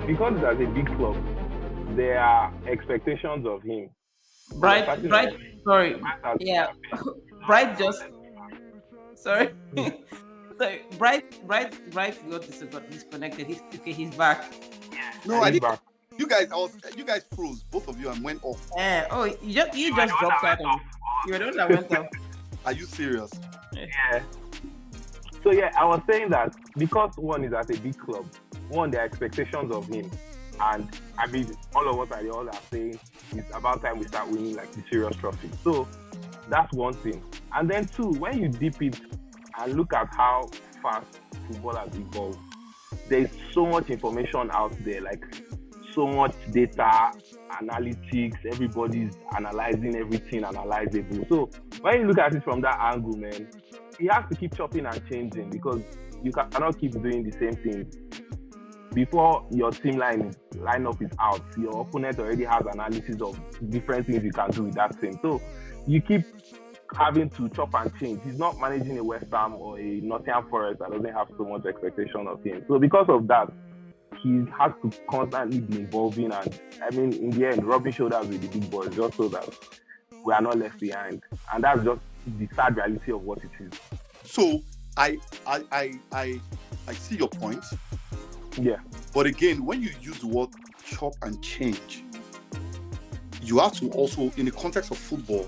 because it's as a big club, there are expectations of him. Bright, sorry, yeah, Bright just, sorry, sorry, Bright got disconnected. He's back. No, I didn't. You guys froze, both of you, and went off. Oh, you just dropped out. You were the one that went off. Are you serious? Yeah. So yeah, I was saying that because one is at a big club, one, there are expectations of him. And I mean, all of us all are saying it's about time we start winning like the serious trophy. So that's one thing. And then two, when you dip it and look at how fast football has evolved, there's so much information out there, like so much data, analytics, everybody's analyzing everything analyzable. So when you look at it from that angle, man, you have to keep chopping and changing because you cannot keep doing the same thing. Before your team lineup is out, your opponent already has analysis of different things you can do with that team. So you keep having to chop and change. He's not managing a West Ham or a Nottingham Forest that doesn't have so much expectation of him. So because of that, he has to constantly be evolving, and I mean, in the end, rubbing shoulders with the big boys just so that we are not left behind. And that's just the sad reality of what it is. So I see your point. Yeah. But again, when you use the word chop and change, you have to also, in the context of football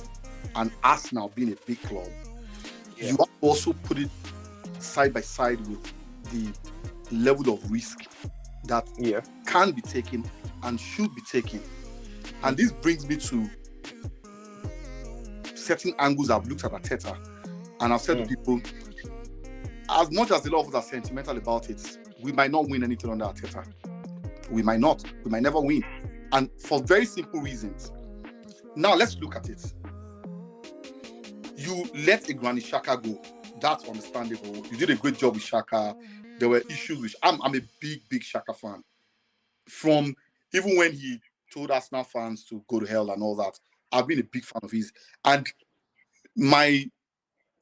and Arsenal being a big club, you have to also put it side by side with the level of risk that can be taken and should be taken. And this brings me to certain angles I've looked at Arteta, and I've said to people, as much as a lot of us are sentimental about it, we might not win anything under Arteta. We might not. We might never win. And for very simple reasons. Now, let's look at it. You let a Granit Xhaka go. That's understandable. You did a great job with Xhaka. There were issues with... I'm a big Xhaka fan. From even when he told Arsenal fans to go to hell and all that, I've been a big fan of his. And my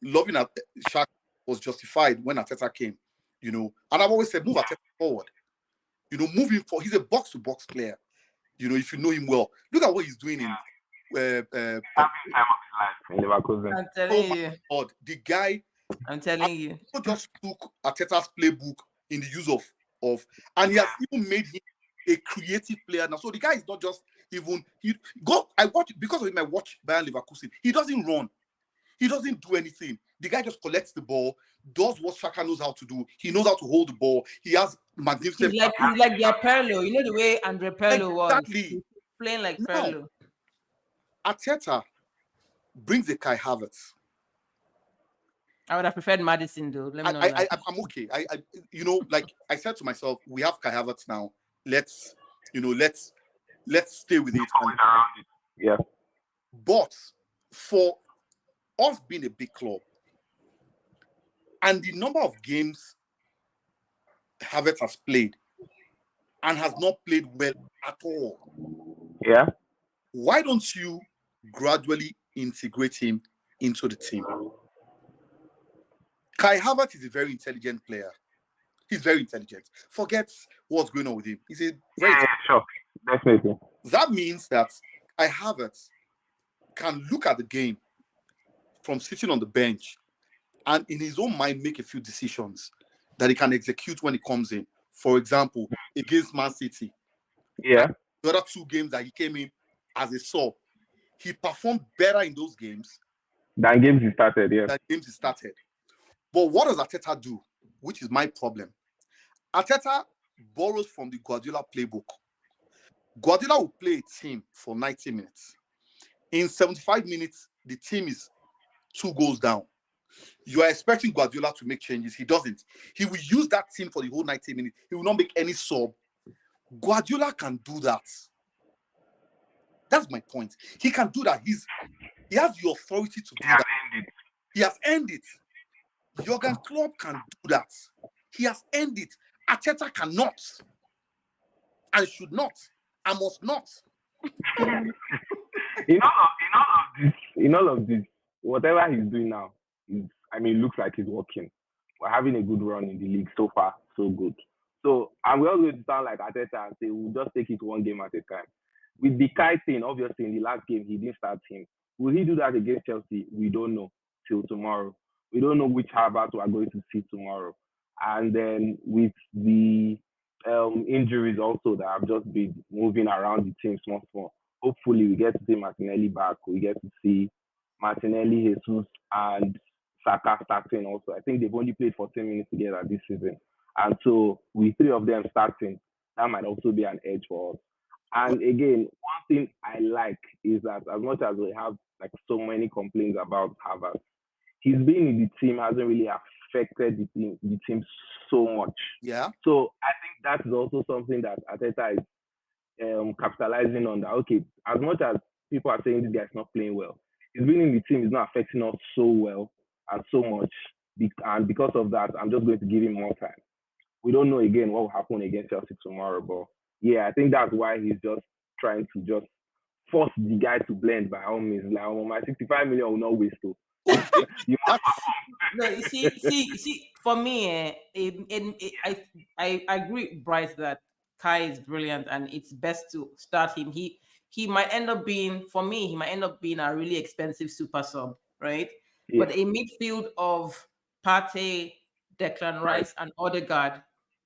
loving at Xhaka was justified when Arteta came. You know, and I've always said, move Arteta forward. You know, move him forward. He's a box-to-box player. You know, if you know him well. Look at what he's doing in... having time of his life in Leverkusen. I'm telling you. God, the guy... I'm telling you. Just took Arteta's playbook in the use of... And he has even made him a creative player now. So the guy is not just even... Because of him, I watch Bayern Leverkusen. He doesn't run. He doesn't do anything. The guy just collects the ball, does what Xhaka knows how to do. He knows how to hold the ball. He has magnificent... He's like their Perlo. You know the way Andre Perlo was? Exactly. Playing like Perlo. Arteta brings a Kai Havertz. I would have preferred Madison, though. Let me know. I'm okay. You know, like I said to myself, we have Kai Havertz now. Let's stay with it. Yeah. But for us being a big club, and the number of games Havertz has played and has not played well at all. Yeah. Why don't you gradually integrate him into the team? Kai Havertz is a very intelligent player. He's very intelligent. Forget what's going on with him. He's a very sure. Definitely. That means that Kai Havertz can look at the game from sitting on the bench and in his own mind make a few decisions that he can execute when he comes in. For example, against Man City. Yeah. The other two games that he came in as a sub, he performed better in those games than games he started, But what does Arteta do? Which is my problem. Arteta borrows from the Guardiola playbook. Guardiola will play a team for 90 minutes. In 75 minutes, the team is 2 goals down. You are expecting Guardiola to make changes. He doesn't. He will use that team for the whole 90 minutes. He will not make any sub. Guardiola can do that. That's my point. He can do that. He has the authority to do that. He has earned it. Jurgen Klopp can do that. He has earned it. Arteta cannot. And should not. And must not. In all of this, whatever he's doing now, it looks like he's working. We're having a good run in the league so far, so good. So, and we're always going to sound like Arteta and say we'll just take it one game at a time. With the Kai thing, obviously in the last game he didn't start him. Will he do that against Chelsea? We don't know till tomorrow. We don't know which Harvard we are going to see tomorrow. And then with the injuries also that have just been moving around the team small. Hopefully we get to see Martinelli back. We get to see Martinelli, Jesus, and Saka starting also. I think they've only played 14 minutes together this season. And so with three of them starting, that might also be an edge for us. And again, one thing I like is that as much as we have like so many complaints about Harvard, his being in the team hasn't really affected the team so much. Yeah. So I think that is also something that Arteta is capitalizing on. That okay, as much as people are saying this guy's not playing well, his being in the team is not affecting us so well and so much. And because of that, I'm just going to give him more time. We don't know again what will happen against Chelsea tomorrow, but yeah, I think that's why he's just trying to just force the guy to blend by all means. Like, oh, my 65 million will not waste. You No, you see. For me, I agree, with Bryce, that Kai is brilliant, and it's best to start him. He might end up being, for me, he might end up being a really expensive super sub, right? yeah, But a midfield of Partey, Declan Rice, and Odegaard,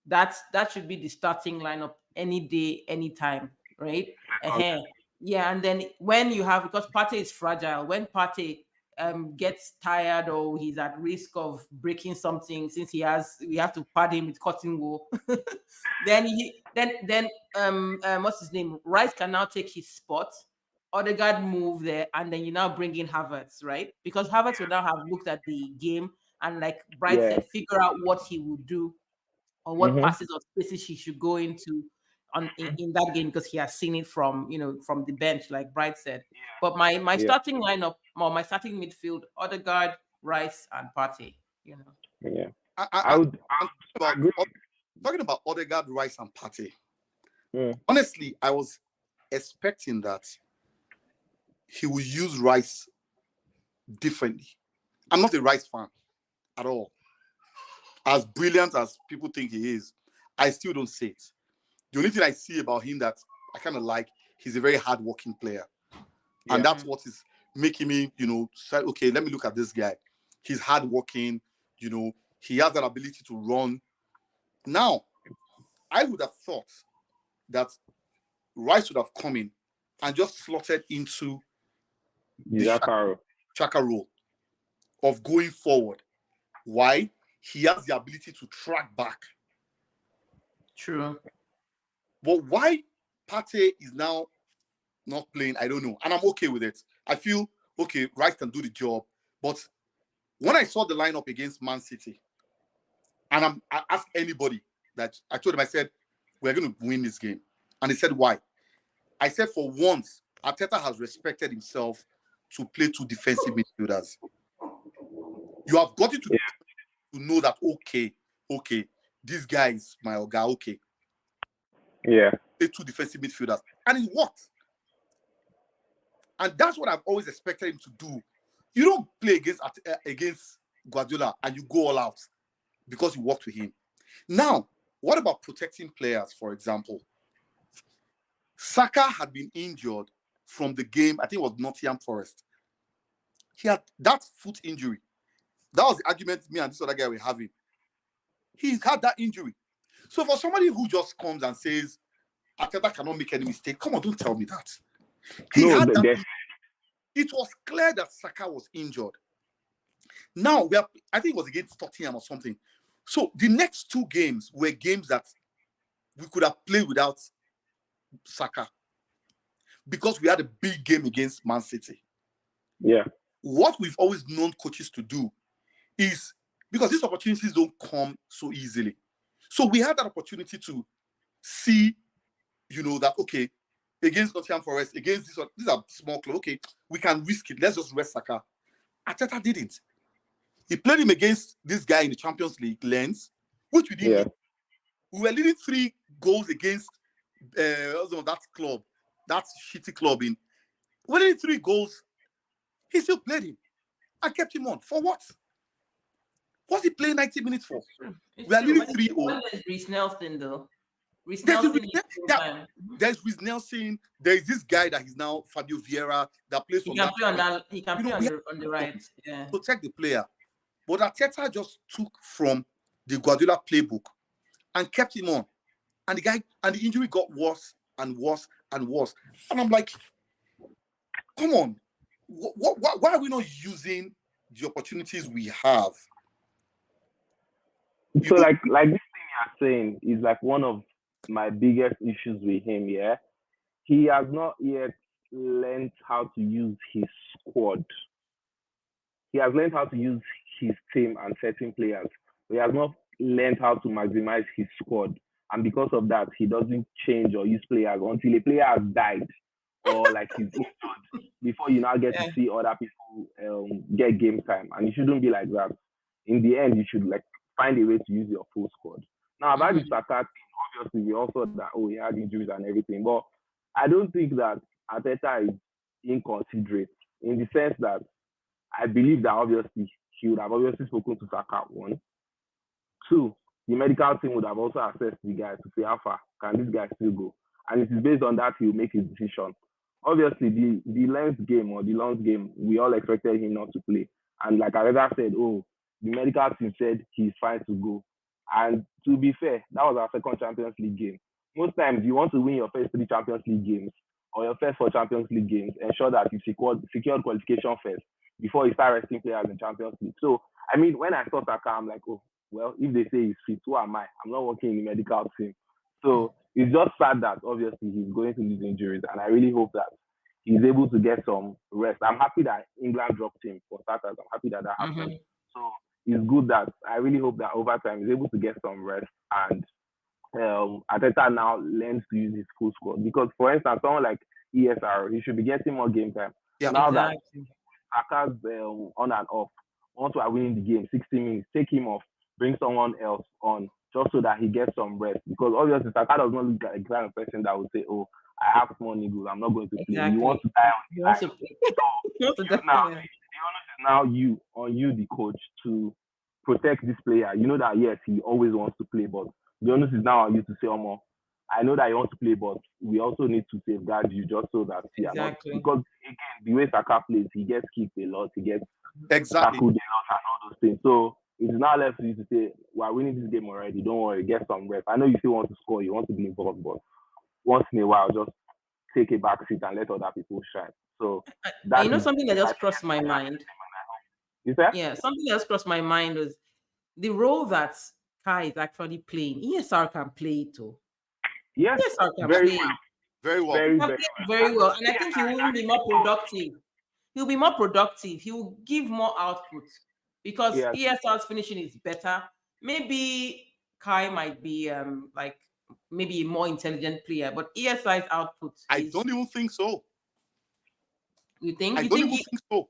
that should be the starting lineup any day, anytime, right? Yeah, and then when you have, because Partey is fragile, when Partey gets tired or he's at risk of breaking something, since we have to pad him with cotton wool, then what's his name, Rice can now take his spot, Odegaard move there, and then you now bring in Havertz, right? Because Havertz will now have looked at the game and, like Bright yeah, said, figure out what he would do or what mm-hmm. passes or spaces he should go into in that game, because he has seen it from from the bench, like Bright said. But my Yeah, starting lineup, or my starting midfield: Odegaard, Rice, and Partey. yeah. I, I I, would I'm agree. talking about Odegaard, Rice, and Partey. Mm. Honestly, I was expecting that he would use Rice differently. I'm not a Rice fan at all. As brilliant as people think he is, I still don't see it. The only thing I see about him that I kind of like, he's a very hardworking player. Yeah. And that's what is making me, say, okay, let me look at this guy. He's hardworking, he has that ability to run. Now, I would have thought that Rice would have come in and just slotted into the Chaka role of going forward. Why? He has the ability to track back. True. But why Partey is now not playing, I don't know. And I'm okay with it. I feel, okay, Rice can do the job. But when I saw the lineup against Man City, and I asked anybody that, I told him, I said, we're going to win this game. And he said, why? I said, for once, Arteta has respected himself to play two defensive midfielders. You have got it to know that, okay, this guy is my Oga, okay. Yeah. Play two defensive midfielders. And it worked. And that's what I've always expected him to do. You don't play against Guardiola and you go all out because you worked with him. Now, what about protecting players, for example? Saka had been injured from the game, I think it was Nottingham Forest. He had that foot injury. That was the argument me and this other guy were having. He's had that injury. So for somebody who just comes and says, Arteta cannot make any mistake, come on, don't tell me that. It was clear that Saka was injured. Now, I think it was against Tottenham or something. So the next two games were games that we could have played without Saka because we had a big game against Man City. Yeah. What we've always known coaches to do is, because these opportunities don't come so easily. So we had that opportunity to see, that, okay, against Nottingham Forest, against these are small clubs, okay, we can risk it. Let's just rest Saka. Arteta didn't. He played him against this guy in the Champions League, Lens, which we didn't. Yeah. We were leading 3 goals against that club, that shitty club. We're leading 3 goals. He still played him. I kept him on. For what? What's he playing 90 minutes for? It's We are true. leading 3-0. When there's Reece Nelson, though. Reece There's, Nelson is time. there's Reece Nelson. There's this guy that he's now Fabio Vieira that plays He from can that play on side. that. He can play on the right. Yeah. Protect the player. But Arteta just took from the Guardiola playbook and kept him on. And the injury got worse and worse and worse. And I'm like, come on. Why are we not using the opportunities we have? So like this thing you're saying is like one of my biggest issues with him, yeah. He has not yet learned how to use his squad. He has learned how to use his team and certain players. But he has not learned how to maximize his squad. And because of that, he doesn't change or use players until a player has died or like he's injured before you now get to see other people get game time. And it shouldn't be like that. In the end, you should like find a way to use your full squad. Now, about the Saka thing, obviously, we also that, he had injuries and everything. But I don't think that Arteta is inconsiderate in the sense that I believe that obviously he would have obviously spoken to Saka, one. Two, the medical team would have also assessed the guy to say, how far can this guy still go? And it is based on that he will make his decision. Obviously, the length game or the long game, we all expected him not to play. And like Arteta said, the medical team said he's fine to go. And to be fair, that was our second Champions League game. Most times, you want to win your first 3 Champions League games or your first 4 Champions League games, ensure that you secured qualification first before you start resting players in Champions League. So, I mean, when I saw Saka, I'm like, well, if they say he's fit, who am I? I'm not working in the medical team. So it's just sad that obviously he's going to lose injuries, and I really hope that he's able to get some rest. I'm happy that England dropped him for starters. I'm happy that happened. So it's good that I really hope that over time he's able to get some rest and Arteta now learns to use his full squad. Because, for instance, someone like ESR, he should be getting more game time. Yeah, now that Saka's on and off, once we are winning the game, 60 minutes, take him off, bring someone else on, just so that he gets some rest. Because obviously, Saka does not look like a kind of person that would say, I have small niggles, I'm not going to play. You want to die on the line. Now, the onus is now on you, the coach, to protect this player. You know that, yes, he always wants to play, but the onus is now on you to say, I know that you want to play, but we also need to safeguard you just so that you are not. Because, again, the way Saka plays, he gets kicked a lot, he gets tackled a lot and all those things. So, it's now left for you to say, we're winning this game already, don't worry, get some rest. I know you still want to score, you want to be involved, but once in a while, just take a back seat and let other people shine. So, something that just crossed my mind. You said? Yeah, something else crossed my mind was the role that Kai is actually playing. ESR can play it too. Yes, ESR can very play. well. Very well. Very well. And I think he will be more productive. He'll be more productive. He will give more output because ESR's finishing is better. Maybe Kai might be maybe a more intelligent player, but ESR's output I don't even think so. You think? I don't even think so.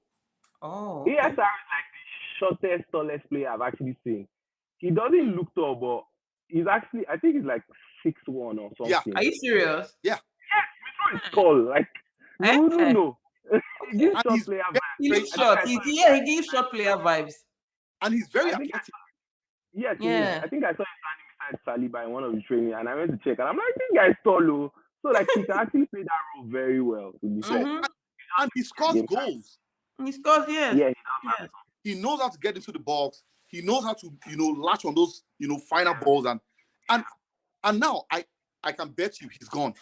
Oh. ESR is like the shortest, tallest player I've actually seen. He doesn't look tall, but he's actually, I think he's like 6'1" or something. Yeah. Are you serious? Yeah. Yes, he's tall. Like, you wouldn't know. He gives short player vibes. He looks short. He gives short player vibes. And he's very athletic. Yes, I think I saw him standing beside Saliba in one of the training, and I went to check, and I'm like, this guy is tall, so like he can actually play that role very well. To be fair. And he scores goals. He scores, yes. Yeah, he does. Yes. He knows how to get into the box. He knows how to, latch on those, final balls, and now I can bet you he's gone.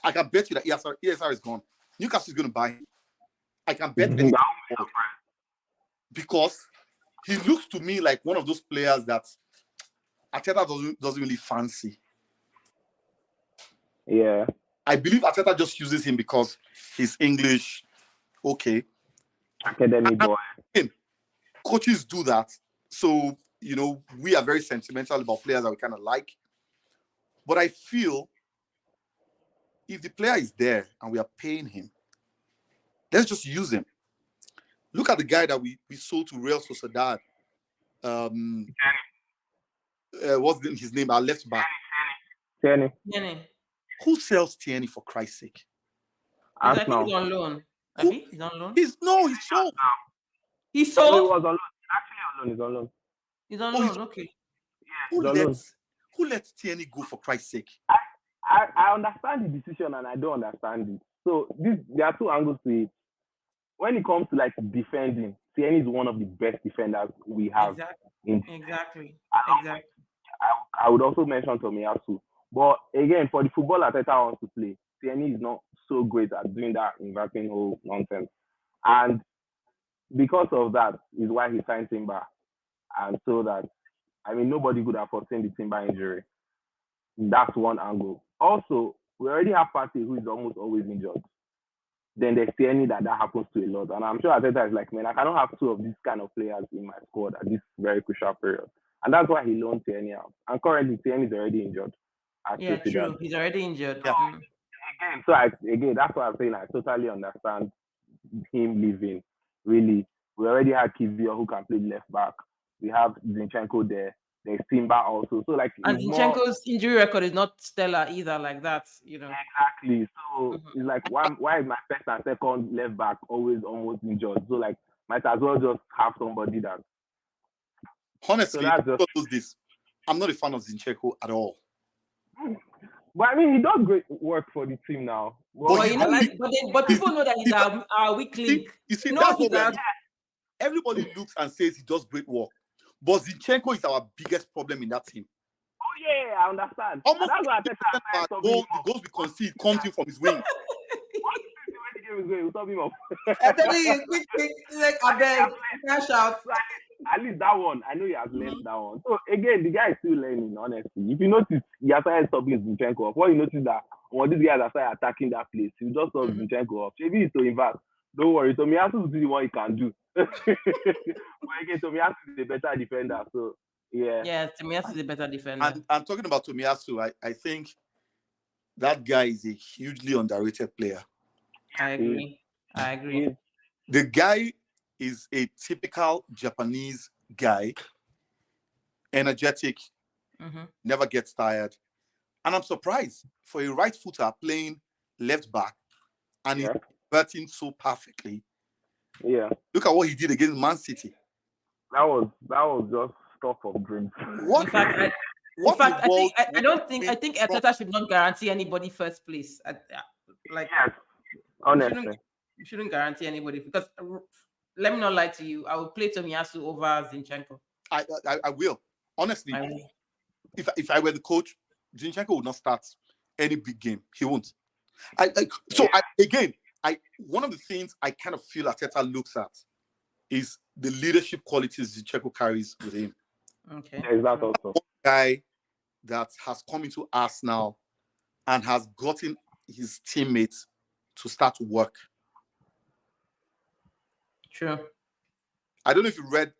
I can bet you that ESR is gone. Newcastle is going to buy him. I can bet anything because he looks to me like one of those players that Arteta doesn't really fancy. Yeah. I believe Arteta just uses him because he's English. Okay. Academy boy. Coaches do that. So, we are very sentimental about players that we kind of like. But I feel if the player is there and we are paying him, let's just use him. Look at the guy that we sold to Real Sociedad. What's his name? Our left back. Tierney. Who sells Tierney for Christ's sake? I think he's on loan. He's on loan. He's sold. He's sold. He was on loan. Actually on He's on loan. He's on Oh, loan. Okay. Who He's on loan. lets Tierney go, for Christ's sake? I understand the decision and I don't understand it. So there are two angles to it. When it comes to like defending, Tierney is one of the best defenders we have. Exactly. I would also mention Tomiyasu. But again, for the football Arteta wants to play, Tierney is not so great at doing that inverting whole nonsense. And because of that is why he signed Timber. And so that, I mean, nobody could have foreseen the Timber injury. That's one angle. Also, we already have Partey who is almost always injured. Then there's Tierney that happens to a lot. And I'm sure Arteta is like, man, I cannot have two of these kind of players in my squad at this very crucial period. And that's why he loaned Tierney out. And currently, Tierney is already injured. Yeah, true. He's already injured. So, again, that's what I'm saying. I totally understand him leaving. Really, we already had Kivio who can play left back. We have Zinchenko there. There's Timber also. So like, and Zinchenko's injury record is not stellar either. Like that, you know. Exactly. So it's like, why is my first and second left back always almost injured? So like, might as well just have somebody that. Honestly, so this. I'm not a fan of Zinchenko at all. But I mean, he does great work for the team now. But people know that he's our weak link. You see, that's what everybody looks and says he does great work. But Zinchenko is our biggest problem in that team. Oh yeah, I understand. Almost the goals we concede comes in from his wing. At least that one, I know he has learned that one. So again, the guy is still learning, honestly. If you notice, he has started stopping Zinchenko off. When you notice that these guys are started attacking that place, you just saw Zinchenko off. Maybe it's to invert. Don't worry, Tomiyasu is the one he can do. But again, Tomiyasu is a better defender. So yeah, Tomiyasu is a better defender. And talking about Tomiyasu, I think that guy is a hugely underrated player. I agree. The guy is a typical Japanese guy, energetic, never gets tired. And I'm surprised for a right footer playing left back and he's converting so perfectly. Yeah. Look at what he did against Man City. That was just stuff of dreams. In fact, I think Arteta should not guarantee anybody first place. Honestly. You shouldn't guarantee anybody because let me not lie to you. I will play Tomiyasu over Zinchenko. I will. Honestly, I will. If I were the coach, Zinchenko would not start any big game. He won't. One of the things I kind of feel Arteta looks at is the leadership qualities Zinchenko carries with him. Okay. There's that also. One guy that has come into Arsenal and has gotten his teammates to start work. Sure. I don't know if you read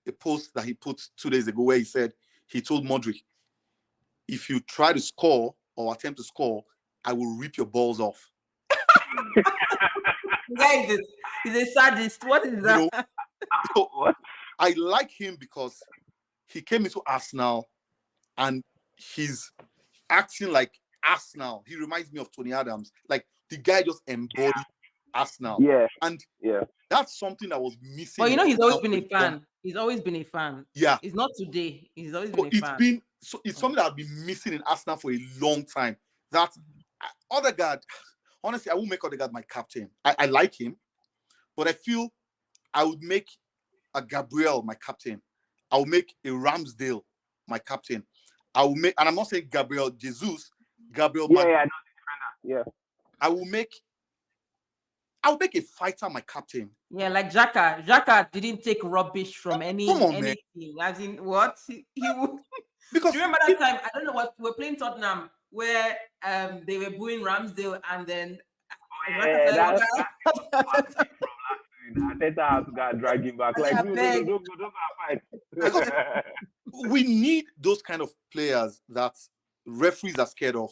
a post that he put 2 days ago where he said he told Modric, if you try to score or attempt to score, I will rip your balls off. Guys, he's a sadist. What is that? So I like him because he came into Arsenal and he's acting like Arsenal. He reminds me of Tony Adams. Like the guy just embodied Arsenal. Yeah. And that's something that was missing. Well, he's always been a fan. He's always been a fan. Yeah. It's not today. He's always been a fan. It's something that I've been missing in Arsenal for a long time. That Odegaard, honestly, I won't make Odegaard my captain. I like him, but I feel I would make a Gabriel my captain. I will make a Ramsdale my captain. I will make, and I'm not saying Gabriel Jesus, Gabriel. Yeah. I will make a fighter my captain. Yeah, like Xhaka. Xhaka didn't take rubbish from anything. Man. As in what? He would. Because do you remember that time? I don't know what we were playing Tottenham where they were booing Ramsdale and then Arteta has got drag him back. Like, don't fight. We need those kind of players that referees are scared of,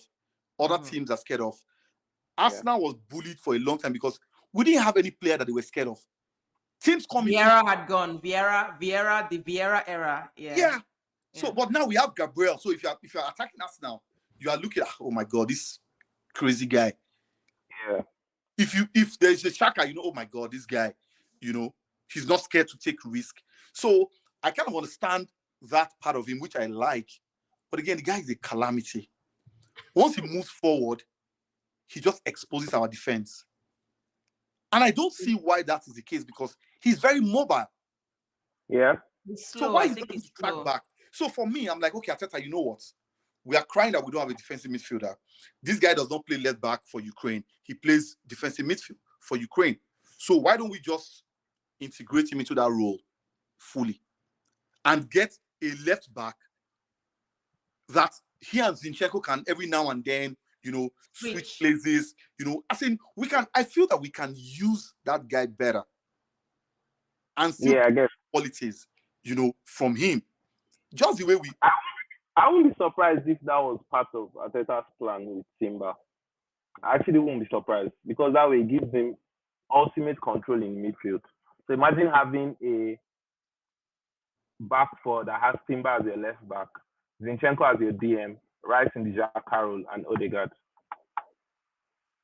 other teams are scared of. Arsenal was bullied for a long time because we didn't have any player that they were scared of. Teams coming. Vieira had gone. Vieira, the Vieira era. Yeah. So, but now we have Gabriel. So if you're attacking us now, you are looking at, oh my God, this crazy guy. Yeah. If there's a Xhaka, oh my God, this guy, he's not scared to take risk. So I kind of understand that part of him, which I like. But again, the guy is a calamity. Once he moves forward, he just exposes our defense. And I don't see why that is the case because he's very mobile. Yeah. It's So slow. why I is he think able it's to track slow. back? So for me, I'm like, okay, Arteta, you know what? We are crying that we don't have a defensive midfielder. This guy does not play left back for Ukraine. He plays defensive midfield for Ukraine. So why don't we just integrate him into that role fully and get a left back that he and Zinchenko can every now and then, switch places. I feel that we can use that guy better and still I guess. qualities, from him. Just the way we. I wouldn't be surprised if that was part of Arteta's plan with Timber. I actually won't be surprised because that way it gives him ultimate control in midfield. So imagine having a back four that has Timber as your left back, Zinchenko as your DM, Rice in the Jack Carroll, and Odegaard.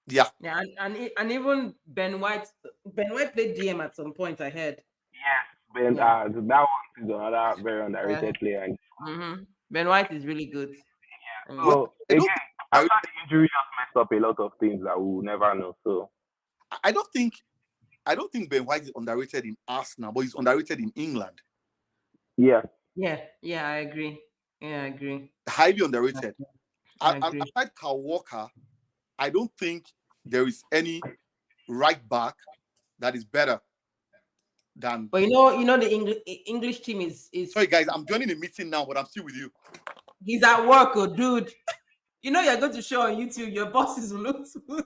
Yeah. Yeah, and even Ben White played DM at some point, I heard. Yes, that one is another very underrated player. Ben White is really good. So again, after the injury just messed up a lot of things that we will never know. So I don't think Ben White is underrated in Arsenal, but he's underrated in England. Yeah, I agree. Yeah, I agree. Highly underrated. Aside Kyle Walker, I don't think there is any right back that is better than. But you know the English team is. Sorry guys, I'm joining a meeting now, but I'm still with you. He's at work, dude. You're going to show on YouTube. Your bosses will look smooth.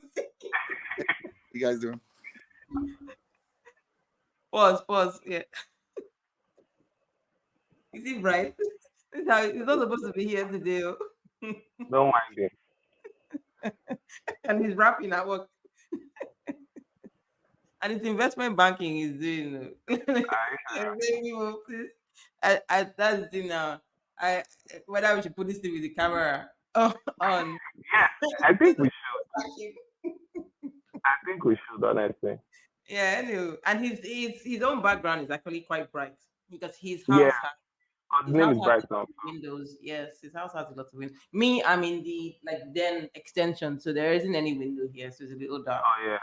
You guys doing? Pause. Yeah. Is he right? He's not supposed to be here today. Don't mind it. And he's rapping at work. And his investment banking is doing. That's the thing now. Whether we should put this thing with the camera on. Yeah, I think we should. Honestly. Yeah, anyway. And his own background is actually quite bright because his house has windows. Yes, his house has a lot of windows. Me, I'm in the den extension, so there isn't any window here, so it's a little dark. Oh yeah.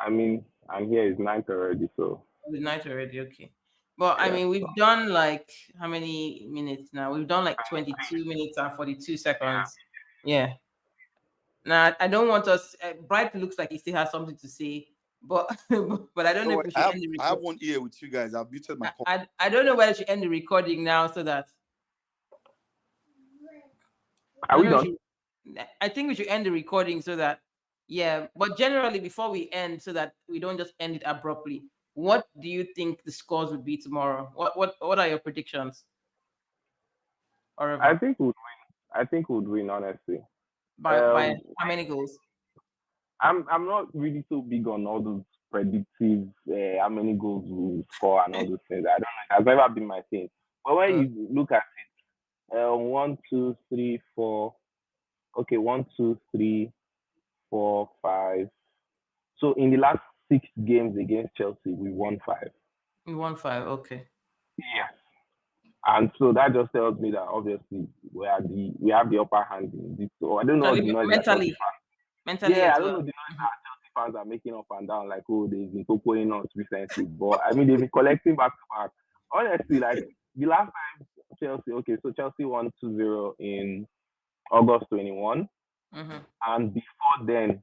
I mean, I'm here. It's night already, so. It's night already, okay. But I mean, we've done how many minutes now? We've done 22 minutes and 42 seconds. Yeah. Now I don't want us. Bright looks like he still has something to say, but I don't know if we should end the recording. I have one ear with you guys. I've muted my. I don't know whether we should end the recording now so that. Are we done? I think we should end the recording so that. Yeah, but generally before we end, so that we don't just end it abruptly. What do you think the scores would be tomorrow? What are your predictions? I think we'd win. I think we'd win, honestly. By how many goals? I'm not really so big on all those predictive how many goals we'll score and all those things. I don't know. That's never been my thing. But when you look at it, 1, 2, 3, 4. Okay, 1, 2, 3, 4, 5. So in the last 6 games against Chelsea, we won 5. We won 5. Okay. Yeah. And so that just tells me that obviously we have the upper hand in this. So I don't know the noise mentally. Yeah, I don't know the noise that Chelsea fans are making up and down, like, oh, they've been poking us recently. But I mean, they've been collecting back to back. Honestly, the last time Chelsea won 2-0 in August 21. Mm-hmm. And before then,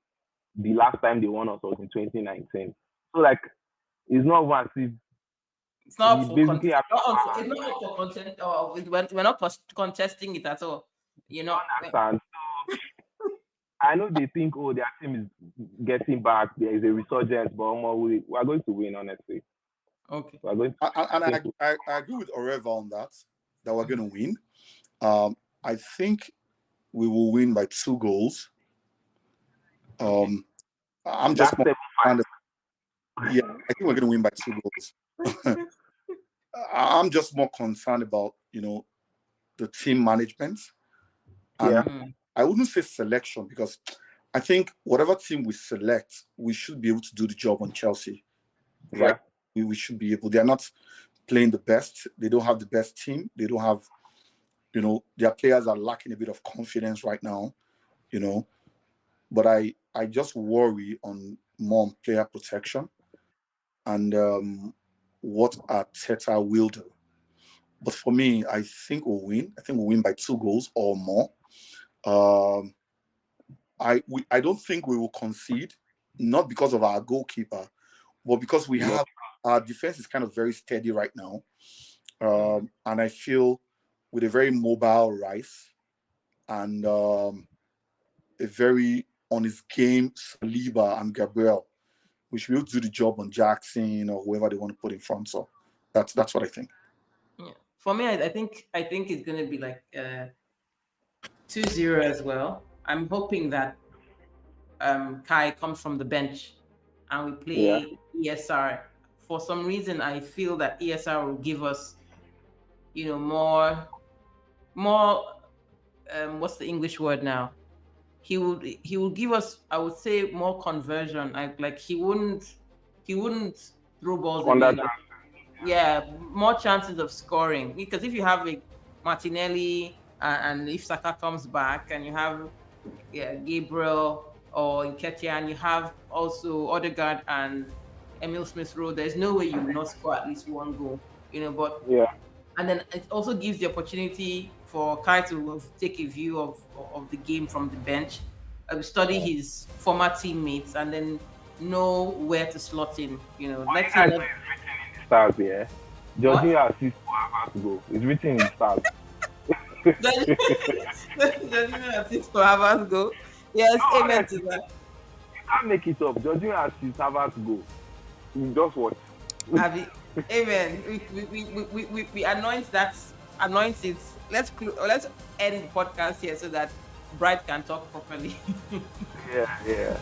the last time they won us was in 2019. So it's not as if it's not for content. It's not for content. We're not contesting it at all. Understand. So I know they think, their team is getting back. There is a resurgence, but we are going to win, honestly. Okay. I agree with Oreva on that we're going to win. I think we will win by 2 goals. I'm just more concerned. Yeah, I think we're going to win by 2 goals. I'm just more concerned about the team management. And I wouldn't say selection because I think whatever team we select, we should be able to do the job on Chelsea, right? We should be able. They are not playing the best. They don't have the best team. They don't have, their players are lacking a bit of confidence right now, But I just worry more on player protection and what Arteta will do. But for me, I think we'll win. I think we'll win by 2 goals or more. I don't think we will concede, not because of our goalkeeper, but because our defense is kind of very steady right now. And I feel with a very mobile Rice and a very on his game Saliba and Gabriel, we should be able to do the job on Jackson or whoever they want to put in front. So that's what I think. Yeah. For me, I think it's going to be like 2-0 as well. I'm hoping that Kai comes from the bench and we play ESR. For some reason, I feel that ESR will give us, more. What's the English word now? He will give us, I would say, more conversion. Like he wouldn't throw balls away. More chances of scoring. Because if you have a Martinelli and if Saka comes back and you have Gabriel or Nketiah and you have also Odegaard and Emil Smith-Rowe, there's no way you will not score at least 1 goal. But and then it also gives the opportunity for Kai to take a view of the game from the bench, study his former teammates, and then know where to slot in. Let's say that stars, yeah. Jorginho assist for Havertz goal. It's written in the stars. Jorginho assist for Havertz goal. Yes, amen to that. You can't make it up. Jorginho assist Havertz goal. You just watch. Amen. We anoint that. Anoint it. Let's end the podcast here so that Bright can talk properly. Yeah.